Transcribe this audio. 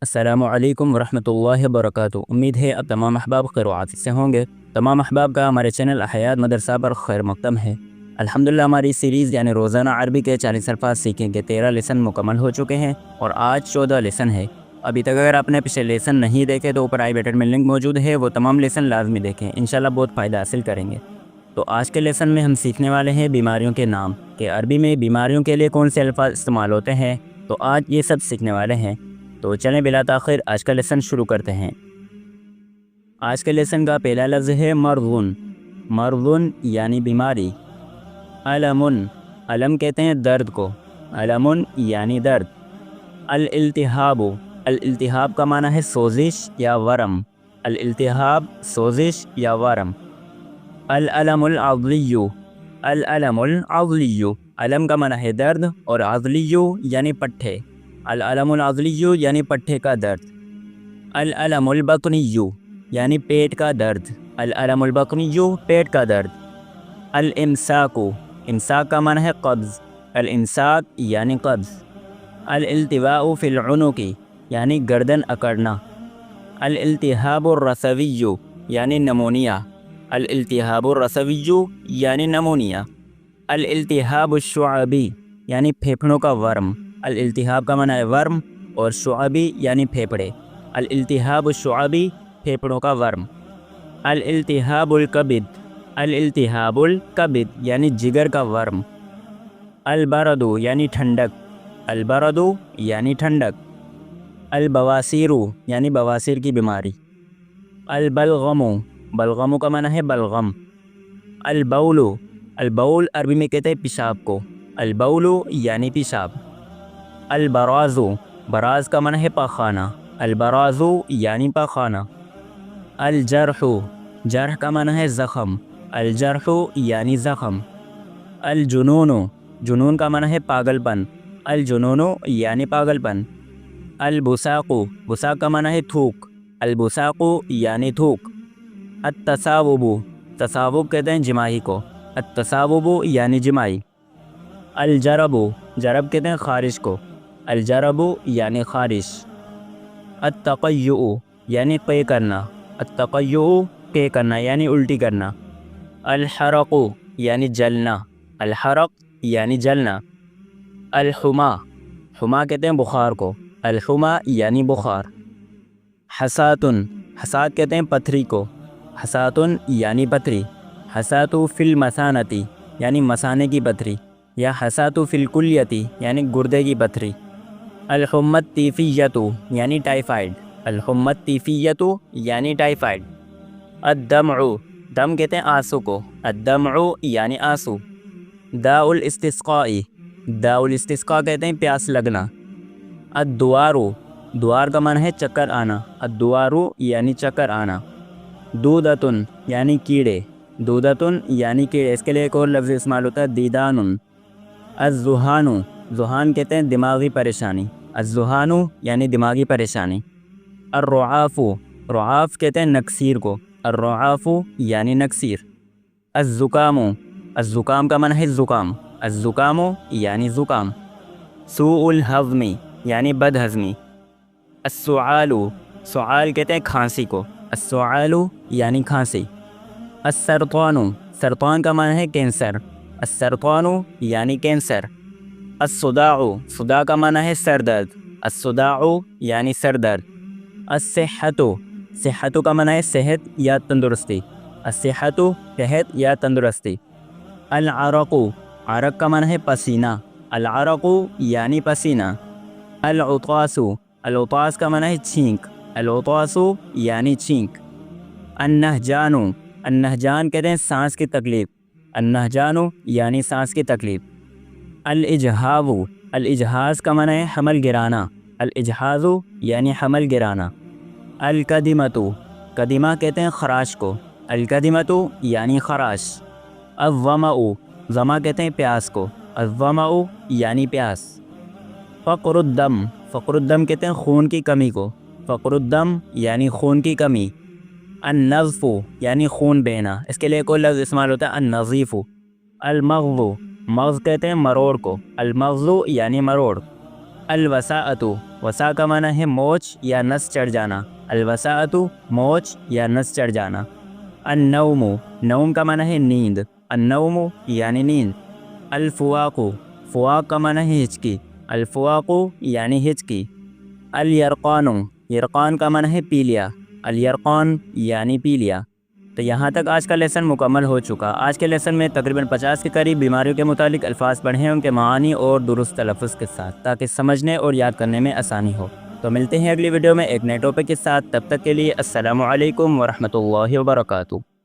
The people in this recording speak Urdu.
السلام علیکم ورحمۃ اللہ وبرکاتہ۔ امید ہے اب تمام احباب خیر و عافیت سے ہوں گے۔ تمام احباب کا ہمارے چینل حیات مدرسہ پر خیر مقدم ہے۔ الحمدللہ ہماری سیریز یعنی روزانہ عربی کے 40 الفاظ سیکھیں کے 13 لیسن مکمل ہو چکے ہیں اور آج 14 لیسن ہے۔ ابھی تک اگر آپ نے پچھلے لیسن نہیں دیکھے تو اوپر آئی بٹن میں لنک موجود ہے، وہ تمام لیسن لازمی دیکھیں، انشاءاللہ بہت فائدہ حاصل کریں گے۔ تو آج کے لیسن میں ہم سیکھنے والے ہیں بیماریوں کے نام، کہ عربی میں بیماریوں کے لیے کون سے الفاظ استعمال ہوتے ہیں، تو آج یہ سب سیکھنے والے ہیں۔ تو چلیں بلا تاخیر آج کا لیسن شروع کرتے ہیں۔ آج کے لیسن کا پہلا لفظ ہے مرضن۔ مرضن یعنی بیماری۔ علمن، علم کہتے ہیں درد کو، علمن یعنی درد۔ الالتہاب، الالتہاب کا معنی ہے سوزش یا ورم، الالتہاب سوزش یا ورم۔ العلم العضلی، العلم العضلی، علم کا معنی ہے درد اور عضلی یعنی پٹھے، العلم العضلی یعنی پٹھے کا درد۔ العلم البطنی یعنی پیٹ کا درد، العلم البطنی پیٹ کا درد۔ الامساک، امساک کا معنی ہے قبض، الامساک یعنی قبض۔ الالتواء فی العنق یعنی گردن اکڑنا۔ الالتہاب الرثوی یعنی نمونیا، الالتہاب الرثوی یعنی نمونیا۔ الالتہاب الشعبی یعنی پھیپھڑوں کا ورم، الالتہاب کا معنی ہے ورم اور شعبی یعنی پھیپھڑے، الالتہاب الشعبی پھیپھڑوں کا ورم۔ الالتہاب الکبد، الالتہاب الکبد یعنی جگر کا ورم۔ البرد یعنی ٹھنڈک، البرد یعنی ٹھنڈک۔ البواسیر یعنی بواسیر کی بیماری۔ البلغم، بلغم کا معنی ہے بلغم۔ البول، البول عربی میں کہتے ہیں پیشاب کو، البول یعنی پیشاب۔ البراز، براز کا معنی ہے پاخانہ، البراز یعنی پاخانہ۔ الجرح، جرح کا معنی ہے زخم، الجرح یعنی زخم۔ الجنون، جنون کا معنی ہے پاگل پن، الجنون یعنی پاگل پن۔ البساق، بساق کا معنی ہے تھوک، البساق یعنی تھوک۔ التصاوب، تصاوب کہتے ہیں جمائی کو، التصاوب یعنی جمائی۔ الجرب، جرب کہتے ہیں خارش کو، الجرب یعنی خارش۔ التقیؤ یعنی قے کرنا، التقیؤ قے کرنا یعنی الٹی کرنا۔ الحرق یعنی جلنا، الحرق یعنی جلنا۔ الحما، حما کہتے ہیں بخار کو، الحما یعنی بخار۔ حساتن، حسات کہتے ہیں پتھری کو، حساتن یعنی پتھری۔ حساتو فی المثانتی یعنی مثانے کی پتھری، یا حساتو فی الکلیتی یعنی گردے کی پتھری۔ الحمى الطیفیۃ یعنی ٹائیفائڈ، الحمى الطیفیۃ یعنی ٹائیفائڈ۔ الدمع، دم کہتے ہیں آنسو کو، الدمع یعنی آنسو۔ داء الاستسقاء، داء الاستسقاء کہتے ہیں پیاس لگنا۔ الدوار، دوار کا معنی ہے چکر آنا، الدوار یعنی چکر آنا۔ دودتن یعنی کیڑے، دودتن یعنی کیڑے، اس کے لیے ایک اور لفظ استعمال ہوتا ہے دیدان۔ الذہان، ذہان کہتے ہیں دماغی پریشانی، الذہان یعنی دماغی پریشانی۔ الرعاف، رعاف کہتے ہیں نکسیر کو، الرعاف یعنی نکسیر۔ الزکام، الزکام کا معنی ہے زکام، الزکام یعنی زکام۔ سوء الہضم یعنی بد ہضمی۔ السعال، سعال کہتے ہیں کھانسی کو، السعال یعنی کھانسی۔ السرطان، سرطان کا معنی ہے کینسر، السرطان یعنی کینسر۔ الصداع، صداع کا معنی ہے سر درد، الصداع یعنی سر درد۔ الصحت، صحت کا معنی ہے صحت یا تندرستی، الصحت صحت یا تندرستی۔ العرق، عرق کا معنی ہے پسینہ، العرق یعنی پسینہ۔ العطاس، العطاس کا معنی ہے چھینک، العطاس یعنی چھینک۔ النہجان، النہجان کہتے ہیں سانس کی تکلیف، النہجان یعنی سانس کی تکلیف۔ الاجہاظ، الاجہاظ کا معنی ہے حمل گرانا، الاجہاظ یعنی حمل گرانا۔ الکدمۃ، کدمہ کہتے ہیں خراش کو، الکدمۃ یعنی خراش۔ الظمأ، ظمأ کہتے ہیں پیاس کو، الظمأ یعنی پیاس۔ فقر الدم، فقر الدم کہتے ہیں خون کی کمی کو، فقر الدم یعنی خون کی کمی۔ النزف یعنی خون بہنا، اس کے لیے کوئی لفظ استعمال ہوتا ہے النظیف۔ المغض، مغز کہتے ہیں مروڑ کو، المغض یعنی مروڑ۔ الوساعت، وسا کا معنی ہے موچ یا نس چڑھ جانا، الوساۃ موچ یا نس چڑھ جانا۔ النوم، نوم کا معنی ہے نیند، النوم یعنی نیند۔ الفواق، فواق کا معنی ہے ہچکی، الفواق یعنی ہچکی۔ الیرقان، یرقان کا معنی ہے پی لیا، الیرقان یعنی پی لیا۔ تو یہاں تک آج کا لیسن مکمل ہو چکا۔ آج کے لیسن میں تقریباً 50 کے قریب بیماریوں کے متعلق الفاظ پڑھے ہیں، ان کے معانی اور درست تلفظ کے ساتھ، تاکہ سمجھنے اور یاد کرنے میں آسانی ہو۔ تو ملتے ہیں اگلی ویڈیو میں ایک نئے ٹاپک کے ساتھ، تب تک کے لیے السلام علیکم ورحمۃ اللہ وبرکاتہ۔